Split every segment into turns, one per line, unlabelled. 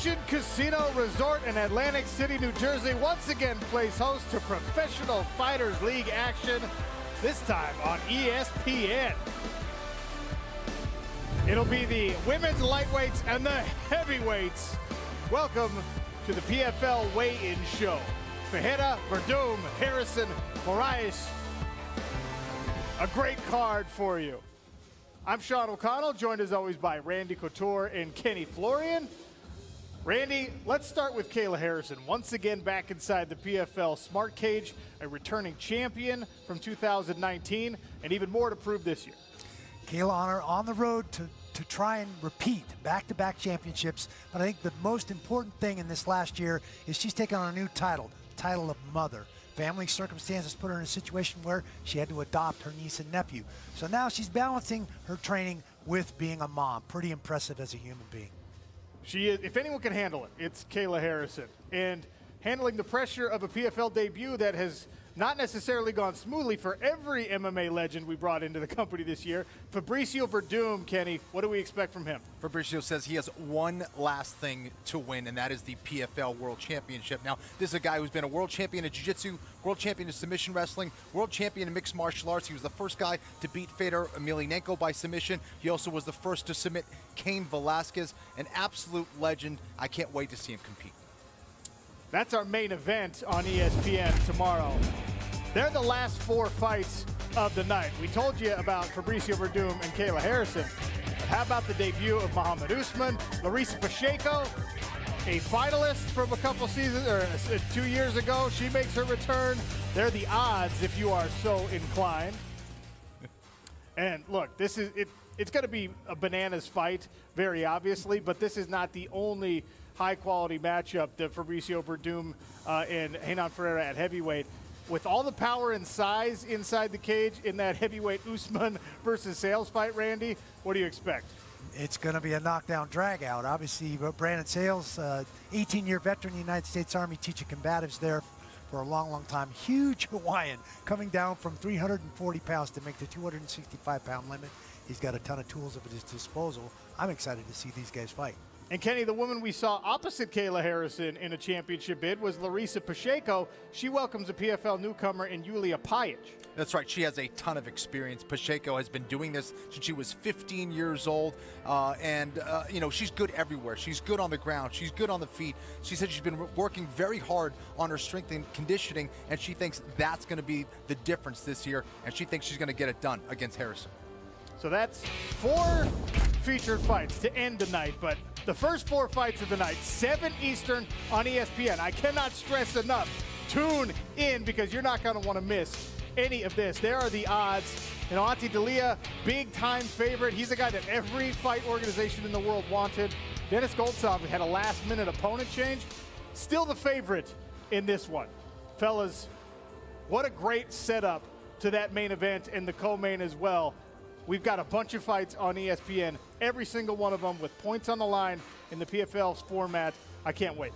Venetian Casino Resort in Atlantic City, New Jersey once again plays host to Professional Fighters League action, this time on ESPN. It'll be the women's lightweights and the heavyweights. Welcome to the PFL Weigh-In Show. Fajeda, Verdum, Harrison, Moraes. A great card for you. I'm Sean O'Connell, joined as always by Randy Couture and Kenny Florian. Randy, let's start with Kayla Harrison. Once again back inside the PFL Smart Cage, a returning champion from 2019, and even more to prove this year.
Kayla on the road to try and repeat back-to-back championships. But I think the most important thing in this last year is she's taken on a new title of mother. Family circumstances put her in a situation where she had to adopt her niece and nephew. So now she's balancing her training with being a mom. Pretty impressive as a human being.
She is, if anyone can handle it, it's Kayla Harrison. And handling the pressure of a PFL debut that has not necessarily gone smoothly for every MMA legend we brought into the company this year. Fabricio Verdum, Kenny, what do we expect from him?
Fabricio says he has one last thing to win, and that is the PFL World Championship. Now, this is a guy who's been a world champion in jiu-jitsu, world champion in submission wrestling, world champion in mixed martial arts. He was the first guy to beat Fedor Emelianenko by submission. He also was the first to submit Cain Velasquez, an absolute legend. I can't wait to see him compete.
That's our main event on ESPN tomorrow. They're the last four fights of the night. We told you about Fabricio Verdum and Kayla Harrison. But how about the debut of Muhammad Usman, Larissa Pacheco, a finalist from a couple seasons, or 2 years ago. She makes her return. They're the odds if you are so inclined. And look, this is it's going to be a bananas fight, very obviously, but this is not the only high-quality matchup that Fabricio Verdum and Renan Ferreira at heavyweight. With all the power and size inside the cage in that heavyweight Usman versus Sales fight, Randy, what do you expect?
It's going to be a knockdown drag-out. Obviously, Brandon Sales, 18-year veteran in the United States Army, teaching combatives there for a long, long time. Huge Hawaiian, coming down from 340 pounds to make the 265-pound limit. He's got a ton of tools at his disposal. I'm excited to see these guys fight.
And Kenny, the woman we saw opposite Kayla Harrison in a championship bid was Larissa Pacheco. She welcomes a PFL newcomer in Yulia Pajic.
That's right. She has a ton of experience. Pacheco has been doing this since she was 15 years old. You know, she's good everywhere. She's good on the ground. She's good on the feet. She said she's been working very hard on her strength and conditioning, and she thinks that's going to be the difference this year, and she thinks she's going to get it done against Harrison.
So that's four featured fights to end the night, but the first four fights of the night, 7 Eastern on ESPN. I cannot stress enough, tune in because you're not going to want to miss any of this. There are the odds. You know, Ati Dalia, big-time favorite. He's a guy that every fight organization in the world wanted. Dennis Goltsov had a last-minute opponent change. Still the favorite in this one. Fellas, what a great setup to that main event and the co-main as well. We've got a bunch of fights on ESPN, every single one of them with points on the line in the PFL's format. I can't wait.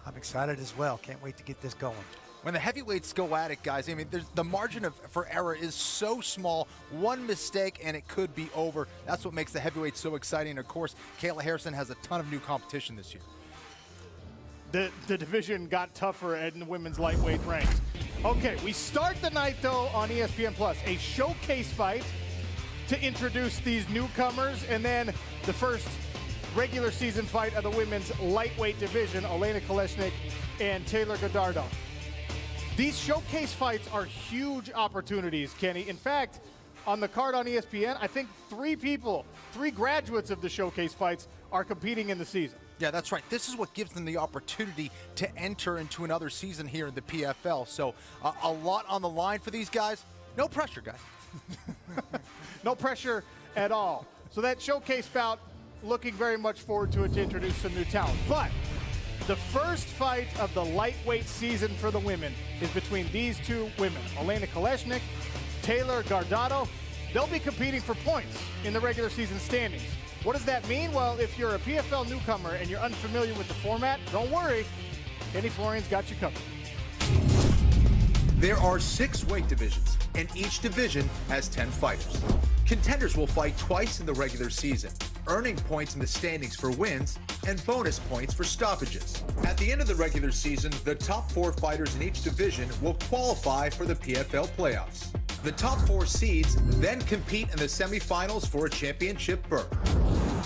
I'm excited as well. Can't wait to get this going.
When the heavyweights go at it, guys, I mean, the margin for error is so small. One mistake and it could be over. That's what makes the heavyweights so exciting. Of course, Kayla Harrison has a ton of new competition this year.
The division got tougher in the women's lightweight ranks. Okay, we start the night, though, on ESPN+. A showcase fight to introduce these newcomers, and then the first regular season fight of the women's lightweight division, Elena Kolesnik and Taylor Godardo. These showcase fights are huge opportunities, Kenny. In fact, on the card on ESPN, I think 3 graduates of the showcase fights are competing in the season.
Yeah, that's right. This is what gives them the opportunity to enter into another season here in the PFL. So a lot on the line for these guys. No pressure, guys.
No pressure at all. So that showcase bout, looking very much forward to it to introduce some new talent. But the first fight of the lightweight season for the women is between these two women, Elena Kolesnik, Taylor Godardo. They'll be competing for points in the regular season standings. What does that mean? Well, if you're a PFL newcomer and you're unfamiliar with the format, don't worry. Kenny Florian's got you covered.
There are 6 weight divisions, and each division has 10 fighters. Contenders will fight twice in the regular season. earning points in the standings for wins and bonus points for stoppages. At the end of the regular season, the top 4 fighters in each division will qualify for the PFL playoffs. The top 4 seeds then compete in the semifinals for a championship berth.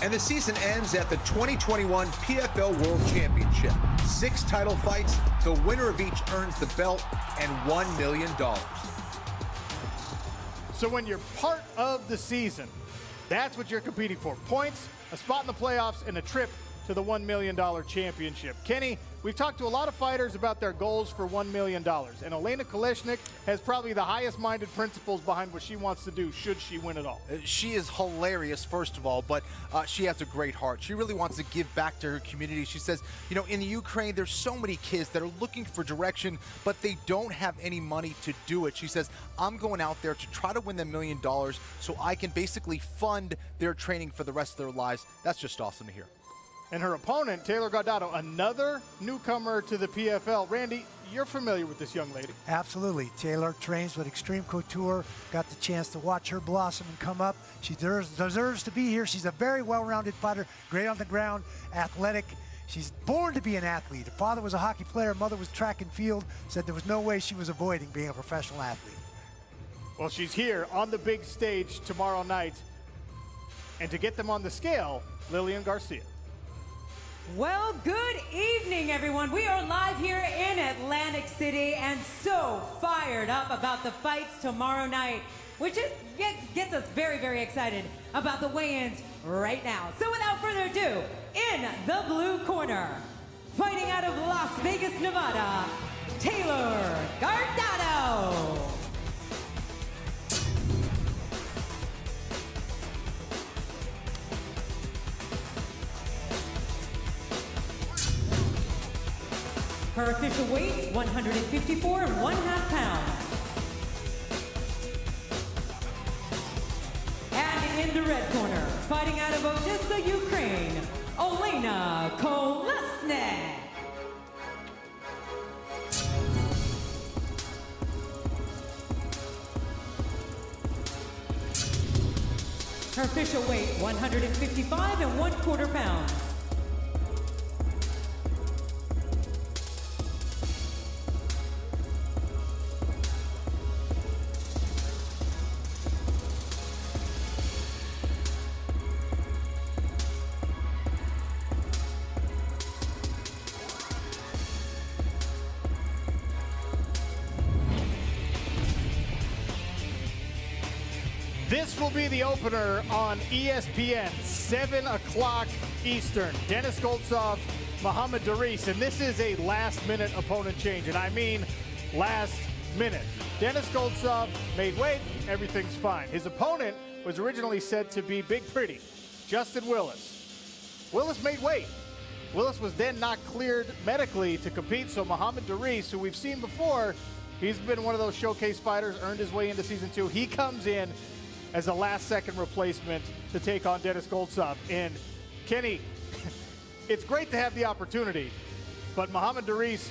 And the season ends at the 2021 PFL World Championship. 6 title fights, the winner of each earns the belt and $1 million.
So when you're part of the season, that's what you're competing for. Points, a spot in the playoffs, and a trip to the $1 million championship. Kenny, we've talked to a lot of fighters about their goals for $1 million, and Elena Kolesnik has probably the highest-minded principles behind what she wants to do should she win it all.
She is hilarious, first of all, but she has a great heart. She really wants to give back to her community. She says, you know, in the Ukraine, there's so many kids that are looking for direction, but they don't have any money to do it. She says, I'm going out there to try to win the $1 million so I can basically fund their training for the rest of their lives. That's just awesome to hear.
And her opponent, Taylor Gaudado, another newcomer to the PFL. Randy, you're familiar with this young lady.
Absolutely. Taylor trains with Extreme Couture. Got the chance to watch her blossom and come up. She deserves to be here. She's a very well-rounded fighter, great on the ground, athletic. She's born to be an athlete. Her father was a hockey player, mother was track and field, said there was no way she was avoiding being a professional athlete.
Well, she's here on the big stage tomorrow night. And to get them on the scale, Lillian Garcia.
Well, good evening, everyone. We are live here in Atlantic City and so fired up about the fights tomorrow night, which gets us very, very excited about the weigh-ins right now. So without further ado, in the blue corner, fighting out of Las Vegas, Nevada, Taylor Gaudado. Her official weight, 154 1/2 pounds. And in the red corner, fighting out of Odessa, Ukraine, Elena Kolesnik. Her official weight, 155 1/4 pounds.
This will be the opener on ESPN, 7 o'clock Eastern. Dennis Goltsov, Muhammad Daris, and this is a last-minute opponent change, and I mean last minute. Dennis Goltsov made weight, everything's fine. His opponent was originally said to be Big Pretty, Justin Willis. Willis made weight. Willis was then not cleared medically to compete, so Muhammad Daris, who we've seen before, he's been one of those showcase fighters, earned his way into season 2. He comes in as a last-second replacement to take on Dennis Goltsov. And Kenny, it's great to have the opportunity, but Muhammad Daris,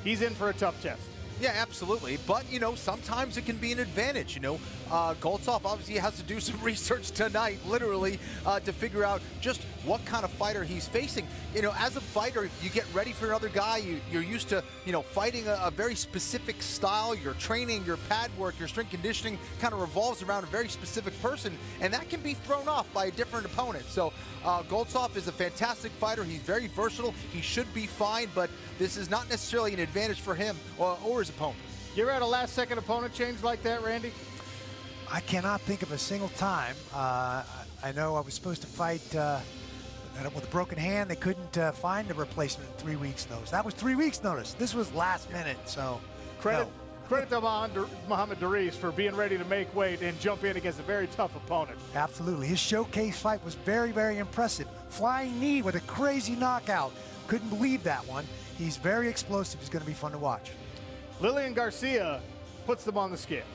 he's in for a tough test.
Yeah, absolutely. But, you know, sometimes it can be an advantage, you know. Goltsov obviously has to do some research tonight, literally, to figure out just what kind of fighter he's facing. You know, as a fighter, you get ready for another guy. You're used to, you know, fighting a very specific style. Your training, your pad work, your strength conditioning kind of revolves around a very specific person, and that can be thrown off by a different opponent. So Goltsov is a fantastic fighter. He's very versatile. He should be fine, but this is not necessarily an advantage for him or his opponent.
You ever had a last-second opponent change like that, Randy?
I cannot think of a single time. I know I was supposed to fight with a broken hand. They couldn't find a replacement in 3 weeks' notice. That was 3 weeks' notice. This was last minute, so
Credit
no.
to Muhammad Daris for being ready to make weight and jump in against a very tough opponent.
Absolutely. His showcase fight was very, very impressive. Flying knee with a crazy knockout. Couldn't believe that one. He's very explosive. He's going to be fun to watch.
Lillian Garcia puts them on the scale.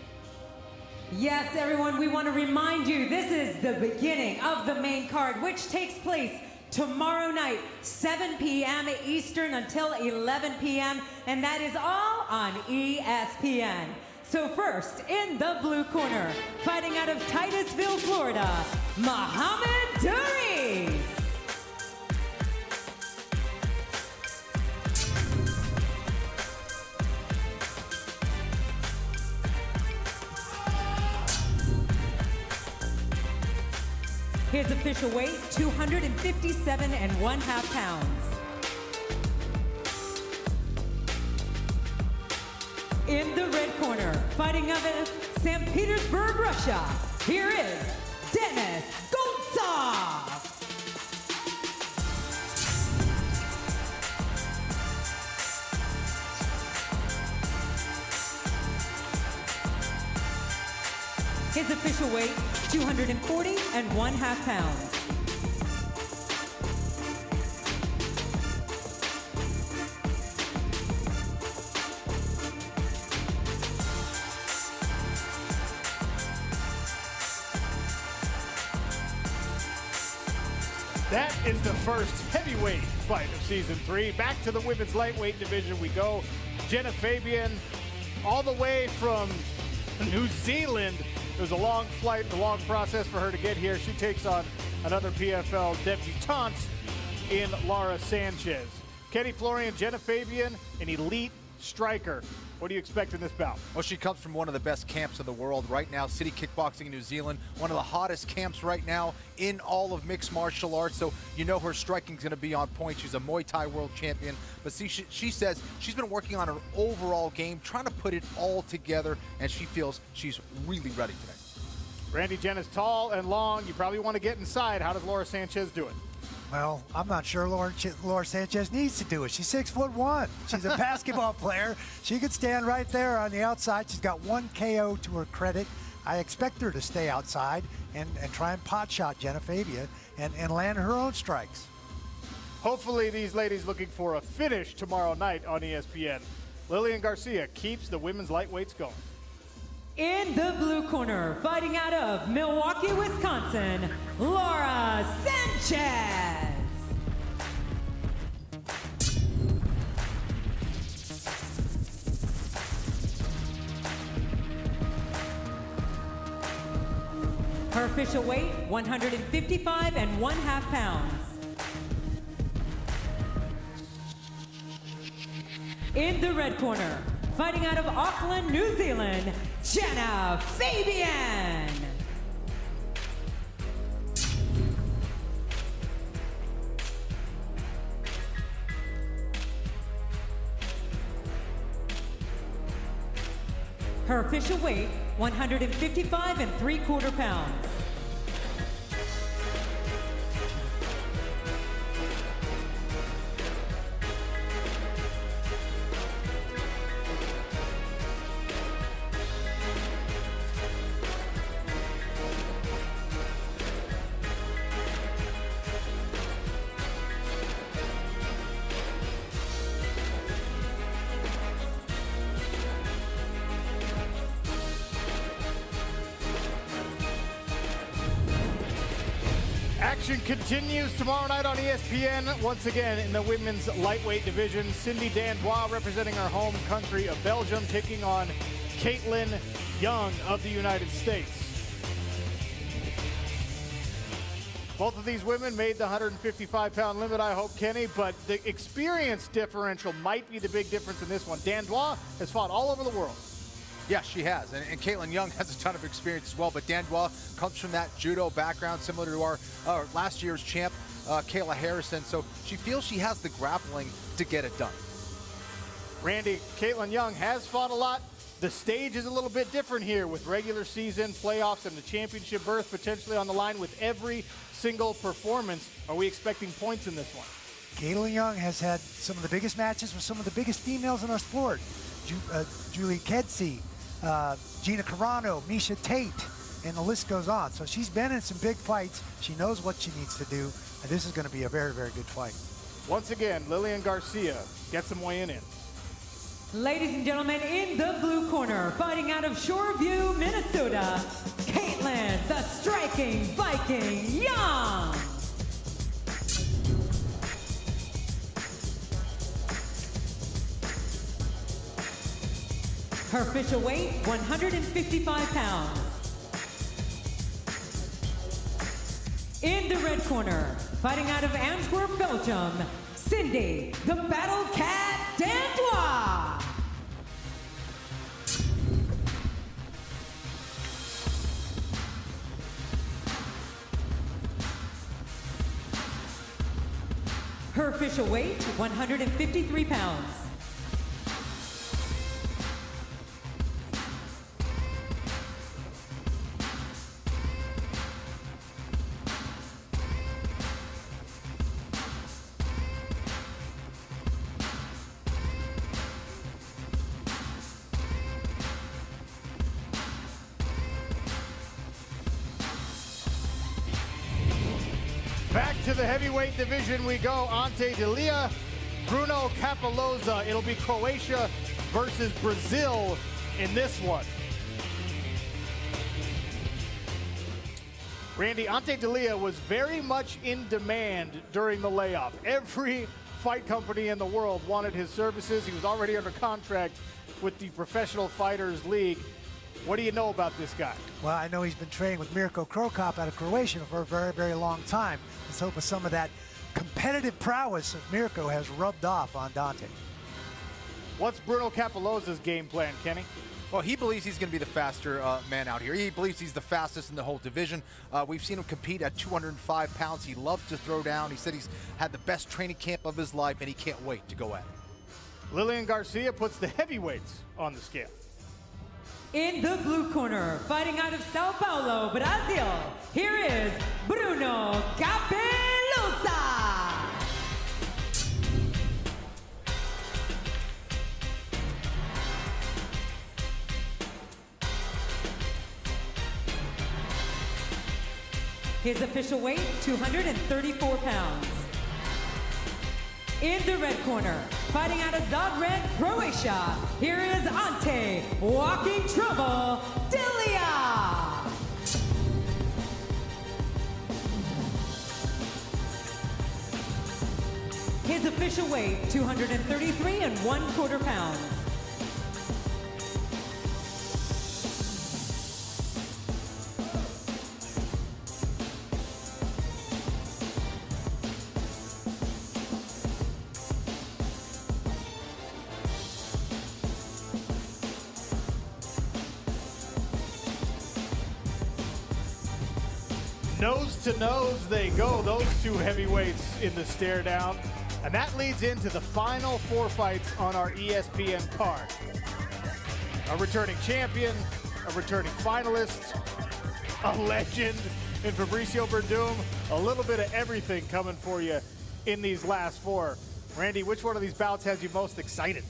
Yes, everyone, we want to remind you this is the beginning of the main card, which takes place tomorrow night, 7 p.m. Eastern until 11 p.m., and that is all on ESPN. So first, in the blue corner, fighting out of Titusville, Florida, Muhammad Duris. His official weight, 257.5 pounds. In the red corner, fighting out of St. Petersburg, Russia, here is Denis Goltsov. His official weight, 240.5 pounds.
That is the first heavyweight fight of season 3. Back to the women's lightweight division we go. Jenna Fabian, all the way from New Zealand. It was a long flight, a long process for her to get here. She takes on another PFL debutante in Laura Sanchez. Kenny Florian, Jenna Fabian, an elite striker. What do you expect in this bout?
Well, she comes from one of the best camps in the world right now, City Kickboxing in New Zealand, one of the hottest camps right now in all of mixed martial arts, so you know her striking is going to be on point. She's a Muay Thai world champion, but see, she says she's been working on her overall game, trying to put it all together, and she feels she's really ready today.
Randy, Jenna's tall and long. You probably want to get inside. How does Laura Sanchez do it?
Well, I'm not sure Laura Sanchez needs to do it. She's 6'1". She's a basketball player. She could stand right there on the outside. She's got 1 KO to her credit. I expect her to stay outside and try and pot shot Jenna Fabian and land her own strikes.
Hopefully these ladies looking for a finish tomorrow night on ESPN. Lillian Garcia keeps the women's lightweights going.
In the blue corner, fighting out of Milwaukee, Wisconsin, Laura Sanchez. Her official weight, 155.5 pounds. In the red corner, fighting out of Auckland, New Zealand, Jenna Fabian. Her official weight, 155.75 pounds.
Action continues tomorrow night on ESPN. Once again in the women's lightweight division, Cindy Dandois representing our home country of Belgium, taking on Caitlin Young of the United States. Both of these women made the 155-pound limit, I hope, Kenny, but the experience differential might be the big difference in this one. Dandois has fought all over the world.
Yeah, she has, and Caitlin Young has a ton of experience as well, but Dandois comes from that judo background similar to our last year's champ, Kayla Harrison, so she feels she has the grappling to get it done.
Randy, Caitlin Young has fought a lot. The stage is a little bit different here with regular season, playoffs, and the championship berth potentially on the line with every single performance. Are we expecting points in this one?
Caitlin Young has had some of the biggest matches with some of the biggest females in our sport. Julie Kedzie, Gina Carano, Misha Tate, and the list goes on. So she's been in some big fights. She knows what she needs to do, and this is going to be a very, very good fight.
Once again, Lillian Garcia gets some weighing in.
Ladies and gentlemen, in the blue corner, fighting out of Shoreview, Minnesota, Caitlin, the Striking Viking Young. Her official weight, 155 pounds. In the red corner, fighting out of Antwerp, Belgium, Cindy, the Battle Cat Dandois. Her official weight, 153 pounds.
Back to the heavyweight division we go. Ante Delia, Bruno Capoloza. It'll be Croatia versus Brazil in this one. Randy, Ante Delia was very much in demand during the layoff. Every fight company in the world wanted his services. He was already under contract with the Professional Fighters League. What do you know about this guy?
Well, I know he's been training with Mirko Krokop out of Croatia for a very, very long time. Let's hope some of that competitive prowess of Mirko has rubbed off on Dante.
What's Bruno Capoloza's game plan, Kenny?
Well, he believes he's going to be the faster man out here. He believes he's the fastest in the whole division. We've seen him compete at 205 pounds. He loves to throw down. He said he's had the best training camp of his life, and he can't wait to go at it.
Lillian Garcia puts the heavyweights on the scale.
In the blue corner, fighting out of Sao Paulo, Brazil, here is Bruno Capoloza. His official weight, 234 pounds. In the red corner, fighting out of Zagreb, Croatia, here is Ante Walking Trouble Delia. His official weight, 233 1/4 pounds.
Nose to nose they go, those two heavyweights in the stare down. And that leads into the final four fights on our ESPN card. A returning champion, a returning finalist, a legend in Fabricio Verdum. A little bit of everything coming for you in these last four. Randy, which one of these bouts has you most excited?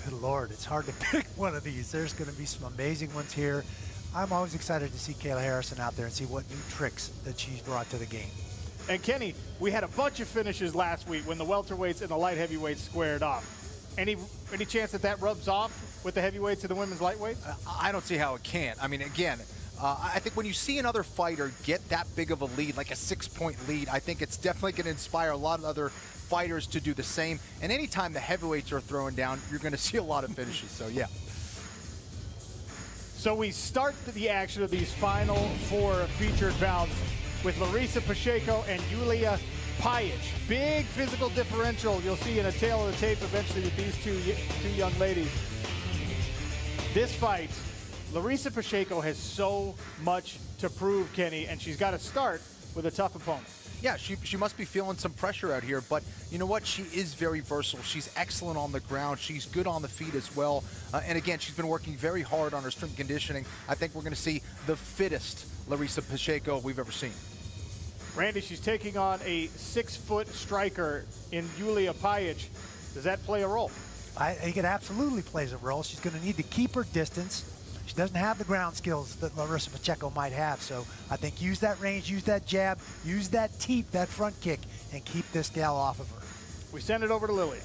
Good Lord, it's hard to pick one of these. There's going to be some amazing ones here. I'm always excited to see Kayla Harrison out there and see what new tricks that she's brought to the game.
And Kenny, we had a bunch of finishes last week when the welterweights and the light heavyweights squared off. Any chance that that rubs off with the heavyweights and the women's lightweights?
I don't see how it can't. I mean, again, I think when you see another fighter get that big of a lead, like a 6-point lead, I think it's definitely going to inspire a lot of other fighters to do the same. And anytime the heavyweights are throwing down, you're going to see a lot of finishes. So, yeah.
So we start the action of these final four featured bouts with Larissa Pacheco and Julia Pajic. Big physical differential you'll see in a tail of the tape eventually with these two young ladies. This fight, Larissa Pacheco has so much to prove, Kenny, and she's got to start with a tough opponent.
Yeah, she must be feeling some pressure out here, but you know what? She is very versatile. She's excellent on the ground. She's good on the feet as well. And again, she's been working very hard on her strength conditioning. I think we're going to see the fittest Larissa Pacheco we've ever seen.
Randy, she's taking on a 6-foot striker in Julia Pajic. Does that play a role?
I think it absolutely plays a role. She's going to need to keep her distance. She doesn't have the ground skills that Larissa Pacheco might have, so I think use that range, use that jab, use that teep, that front kick, and keep this gal off of her.
We send it over to Lillian.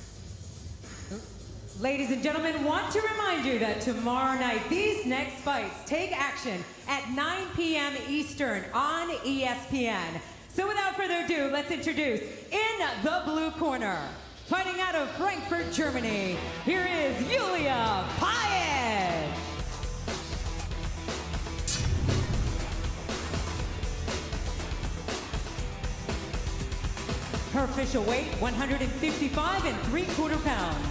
Ladies and gentlemen, want to remind you that tomorrow night, these next fights take action at 9 p.m. Eastern on ESPN. So without further ado, let's introduce in the blue corner, fighting out of Frankfurt, Germany, here is Julia Pajic. official weight, 155 3/4 pounds.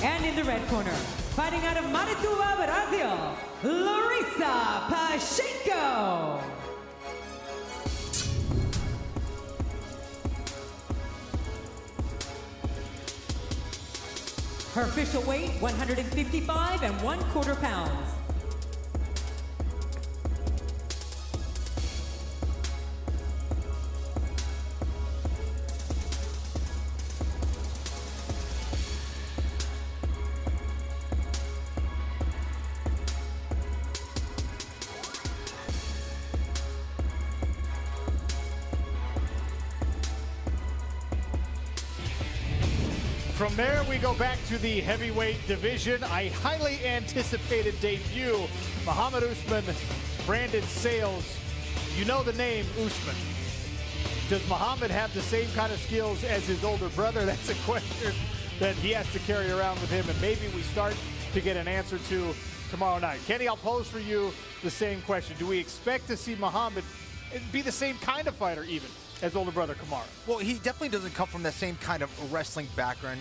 And in the red corner, fighting out of Manitoba, Brazil, Larissa Pacheco. Her official weight, 155 1/4 pounds.
From there, we go back to the heavyweight division. A highly anticipated debut. Muhammad Usman, Brandon Sales. You know the name Usman. Does Muhammad have the same kind of skills as his older brother? That's a question that he has to carry around with him, and maybe we start to get an answer to tomorrow night. Kenny, I'll pose for you the same question. Do we expect to see Muhammad be the same kind of fighter even as older brother Kamaru?
Well, he definitely doesn't come from the same kind of wrestling background,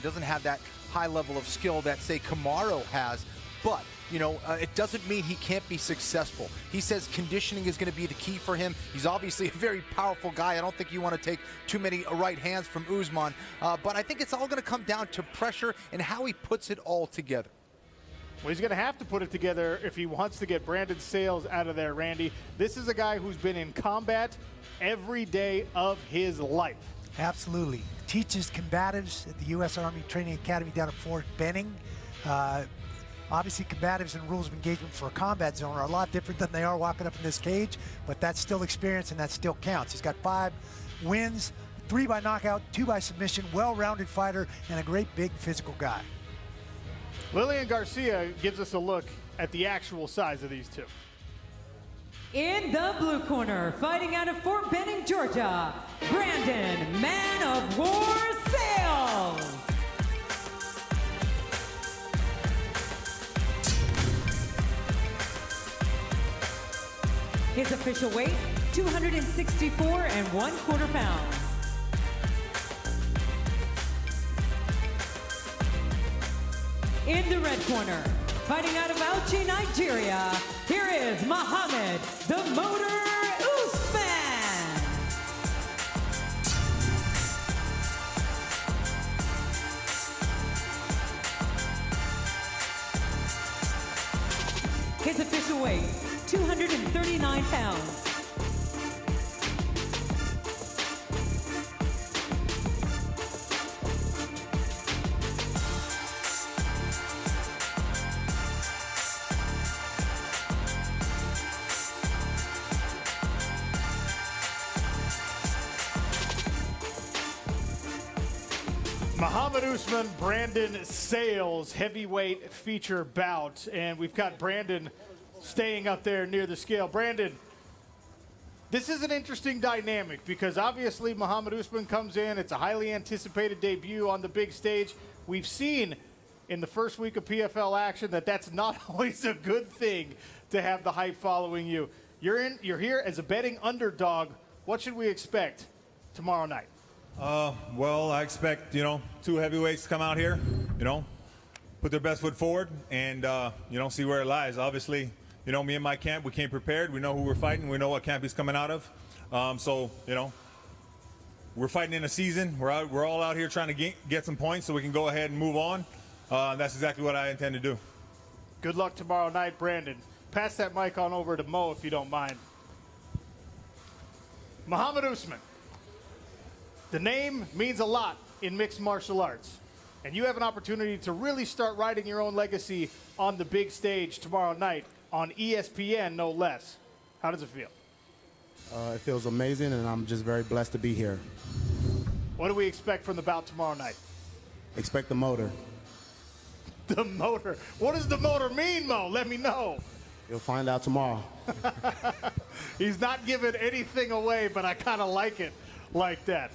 doesn't have that high level of skill that, say, Kamaru has, but you know, it doesn't mean he can't be successful. He says conditioning is going to be the key for him. He's obviously a very powerful guy. I don't think you want to take too many right hands from Usman, but I think it's all going to come down to pressure and how he puts it all together.
Well, he's going to have to put it together if he wants to get Brandon Sales out of there, Randy. This is a guy who's been in combat every day of his life.
Absolutely. Teaches combatives at the U.S. Army Training Academy down at Fort Benning. Obviously, combatives and rules of engagement for a combat zone are a lot different than they are walking up in this cage, but that's still experience and that still counts. He's got 5 wins, 3 by knockout, 2 by submission, well-rounded fighter, and a great big physical guy.
Lillian Garcia gives us a look at the actual size of these two.
In the blue corner, fighting out of Fort Benning, Georgia, Brandon Man of War Sales. His official weight, 264 1/4 pounds. In the red corner, fighting out of Auchi, Nigeria, here is Muhammad the Motor Usman. His official weight, 239 pounds.
Muhammad Usman, Brandon Sales, heavyweight feature bout. And we've got Brandon staying up there near the scale. Brandon, this is an interesting dynamic because obviously Muhammad Usman comes in. It's a highly anticipated debut on the big stage. We've seen in the first week of PFL action that that's not always a good thing to have the hype following you. You're here as a betting underdog. What should we expect tomorrow night?
Well, I expect, 2 heavyweights to come out here, put their best foot forward and, see where it lies. Obviously, me and my camp, we came prepared. We know who we're fighting. We know what camp he's coming out of. We're fighting in a season. We're all out here trying to get some points so we can go ahead and move on. That's exactly what I intend to do.
Good luck tomorrow night, Brandon. Pass that mic on over to Mo if you don't mind. Muhammad Usman. The name means a lot in mixed martial arts, and you have an opportunity to really start writing your own legacy on the big stage tomorrow night on ESPN, no less. How does it feel?
It feels amazing, and I'm just very blessed to be here.
What do we expect from the bout tomorrow night?
Expect the motor.
The motor. What does the motor mean, Mo? Let me know.
You'll find out tomorrow.
He's not giving anything away, but I kind of like it like that.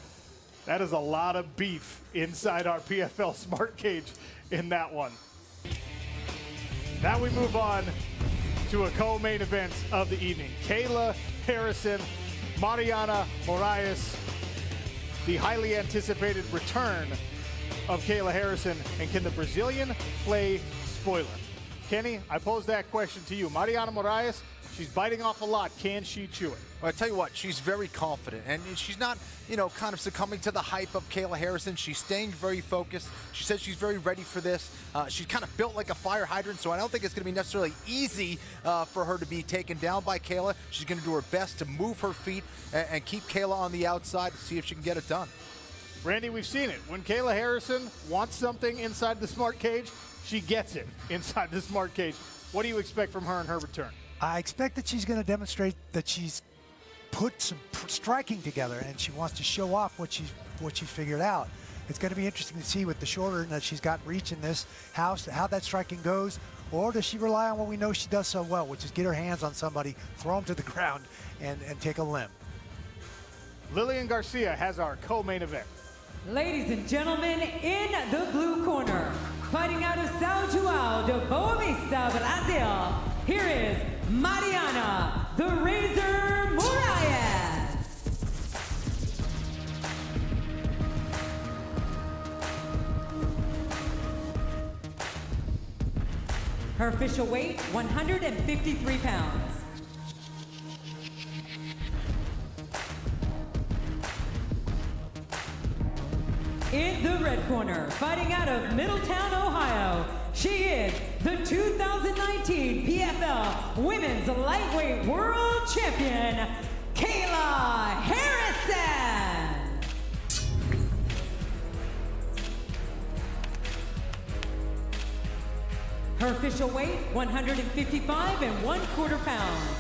That is a lot of beef inside our PFL Smart Cage in that one. Now we move on to a co-main event of the evening. Kayla Harrison, Mariana Moraes, the highly anticipated return of Kayla Harrison. And can the Brazilian play spoiler? Kenny, I pose that question to you. Mariana Moraes, she's biting off a lot. Can she chew it?
Well, I tell you what, she's very confident, and she's not, kind of succumbing to the hype of Kayla Harrison. She's staying very focused. She says she's very ready for this. She's kind of built like a fire hydrant, so I don't think it's going to be necessarily easy for her to be taken down by Kayla. She's going to do her best to move her feet and keep Kayla on the outside to see if she can get it done.
Randy, we've seen it. When Kayla Harrison wants something inside the smart cage, she gets it inside the smart cage. What do you expect from her in her return?
I expect that she's going to demonstrate that she's put some striking together, and she wants to show off what she figured out. It's going to be interesting to see with the shorter that she's got reach in this house, how that striking goes, or does she rely on what we know she does so well, which is get her hands on somebody, throw them to the ground, and take a limb.
Lillian Garcia has our co-main event.
Ladies and gentlemen, in the blue corner, fighting out of São João de Boa Vista, Brazil, here is Mariana the Razor Moraes. Her official weight, 153 pounds. In the red corner, fighting out of Middletown, Ohio, she is the 2019 PFL Women's Lightweight World Champion, Kayla Harrison. Her official weight, 155 1/4 pounds.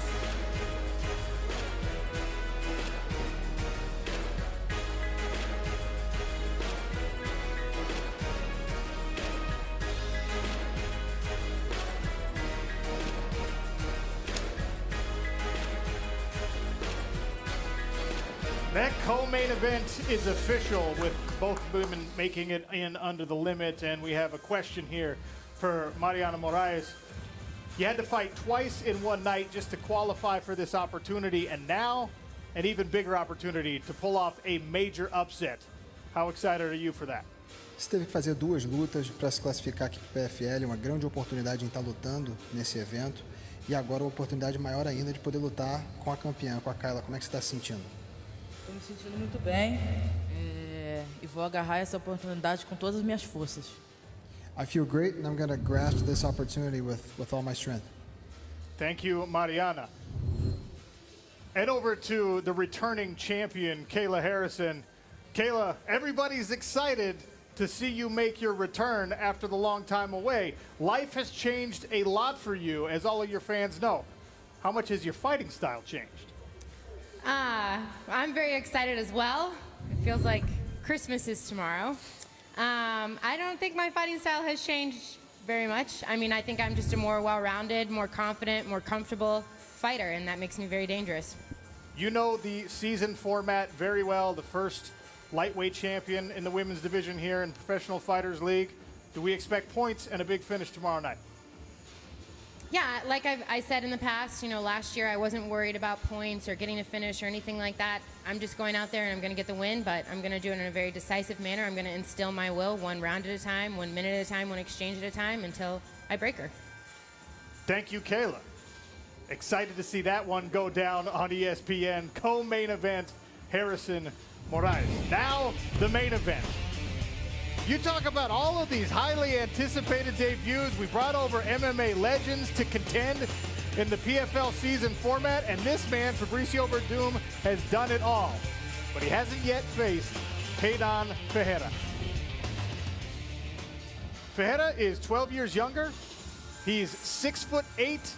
That co-main event is official, with both women making it in under the limit. And we have a question here for Mariana Moraes. You had to fight twice in one night just to qualify for this opportunity, and now an even bigger opportunity to pull off a major upset. How excited are you for that?
Você teve que fazer duas lutas para se classificar aqui para o PFL, uma grande oportunidade em estar lutando nesse evento, e agora uma oportunidade maior ainda de poder lutar com a campeã, com a Kayla. Como é que você está se sentindo?
Estou me sentindo muito bem e vou agarrar essa oportunidade com todas as minhas forças.
I feel great, and I'm going to grasp this opportunity with all my strength.
Thank you, Mariana. And over to the returning champion, Kayla Harrison. Kayla, everybody's excited to see you make your return after the long time away. Life has changed a lot for you, as all of your fans know. How much has your fighting style changed?
I'm very excited as well. It feels like Christmas is tomorrow. I don't think my fighting style has changed very much. I mean, I think I'm just a more well-rounded, more confident, more comfortable fighter, and that makes me very dangerous.
You know the season format very well, the first lightweight champion in the women's division here in Professional Fighters League. Do we expect points and a big finish tomorrow night?
Yeah, like I said in the past, last year I wasn't worried about points or getting a finish or anything like that. I'm just going out there and I'm going to get the win, but I'm going to do it in a very decisive manner. I'm going to instill my will 1 round at a time, 1 minute at a time, 1 exchange at a time until I break her.
Thank you, Kayla. Excited to see that one go down on ESPN. Co-main event, Harrison Moraes. Now, the main event. You talk about all of these highly anticipated debuts. We brought over MMA legends to contend in the PFL season format, and this man, Fabricio Verdum, has done it all. But he hasn't yet faced Paydan Ferreira. Ferreira is 12 years younger. He's 6'8",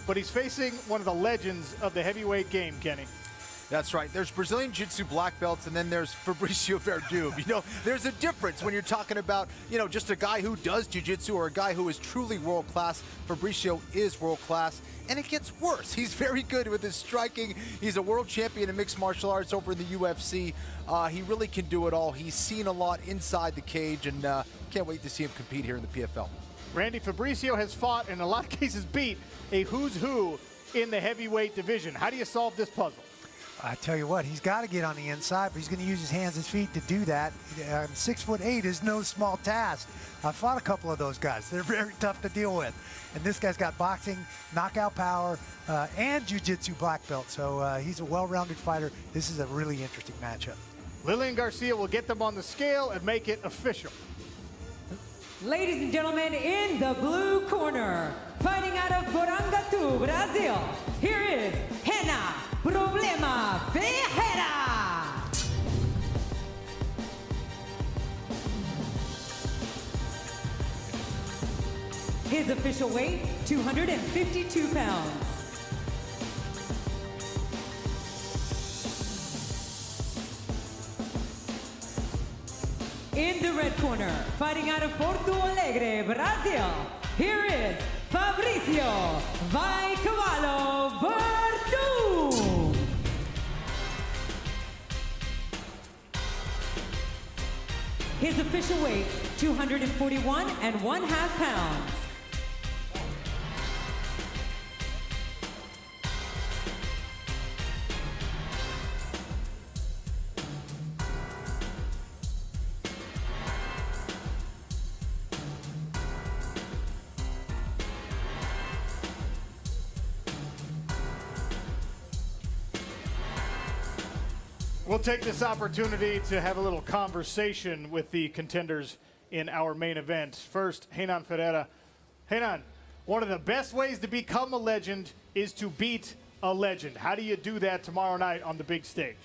but he's facing one of the legends of the heavyweight game, Kenny.
That's right. There's Brazilian Jiu-Jitsu black belts, and then there's Fabricio Verdum. There's a difference when you're talking about, just a guy who does Jiu-Jitsu or a guy who is truly world-class. Fabricio is world-class, and it gets worse. He's very good with his striking. He's a world champion in mixed martial arts over in the UFC. He really can do it all. He's seen a lot inside the cage, and can't wait to see him compete here in the PFL.
Randy, Fabricio has fought, in a lot of cases beat, a who's who in the heavyweight division. How do you solve this puzzle?
I tell you what, he's got to get on the inside, but he's going to use his hands and feet to do that. 6'8" is no small task. I fought a couple of those guys. They're very tough to deal with. And this guy's got boxing, knockout power, and jiu-jitsu black belt. So he's a well-rounded fighter. This is a really interesting matchup.
Lillian Garcia will get them on the scale and make it official.
Ladies and gentlemen, in the blue corner, fighting out of Porangatu, Brazil, here is Hena Problema Ferreira. His official weight, 252 pounds. In the red corner, fighting out of Porto Alegre, Brazil, here is Fabricio Vai Cavallo Verdum. His official weight, 241.5 pounds.
We'll take this opportunity to have a little conversation with the contenders in our main event. First, Renan Ferreira. Renan, one of the best ways to become a legend is to beat a legend. How do you do that tomorrow night on the big stage?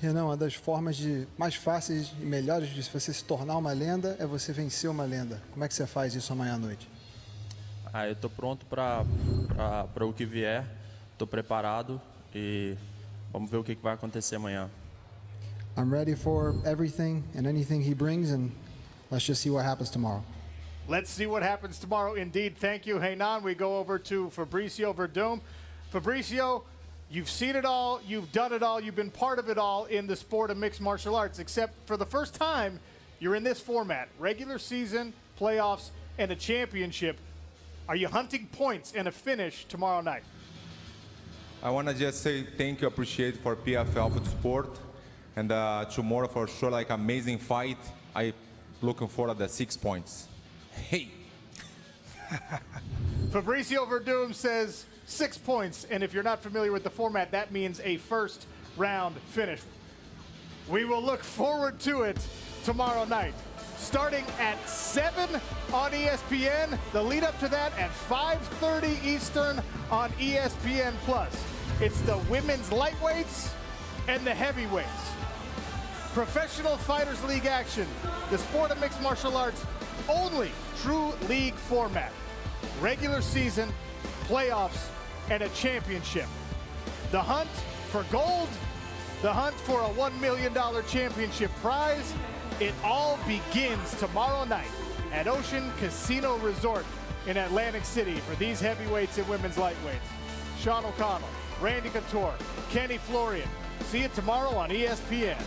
Renan, uma das formas mais fáceis e melhores de você se tornar uma lenda é você vencer uma lenda. Como é que você faz isso amanhã à noite?
Eu estou pronto para o que vier. Estou preparado e vamos ver o que vai acontecer amanhã.
I'm ready for everything and anything he brings, and let's just see what happens tomorrow.
Let's see what happens tomorrow. Indeed, thank you, Renan. We go over to Fabricio Verdum. Fabricio, you've seen it all, you've done it all, you've been part of it all in the sport of mixed martial arts, except for the first time, you're in this format. Regular season, playoffs, and a championship. Are you hunting points and a finish tomorrow night?
I want to just say thank you, appreciate for PFL for the sport. And tomorrow for sure, like amazing fight. I looking forward to the 6 points. Hey.
Fabricio Verdum says 6 points, and if you're not familiar with the format, that means a first round finish. We will look forward to it tomorrow night. Starting at 7 on ESPN, the lead up to that at 5:30 Eastern on ESPN+. It's the women's lightweights and the heavyweights. Professional Fighters League action, the sport of mixed martial arts, only true league format. Regular season, playoffs, and a championship. The hunt for gold, the hunt for a $1 million championship prize, it all begins tomorrow night at Ocean Casino Resort in Atlantic City for these heavyweights and women's lightweights. Sean O'Connell, Randy Couture, Kenny Florian. See it tomorrow on ESPN.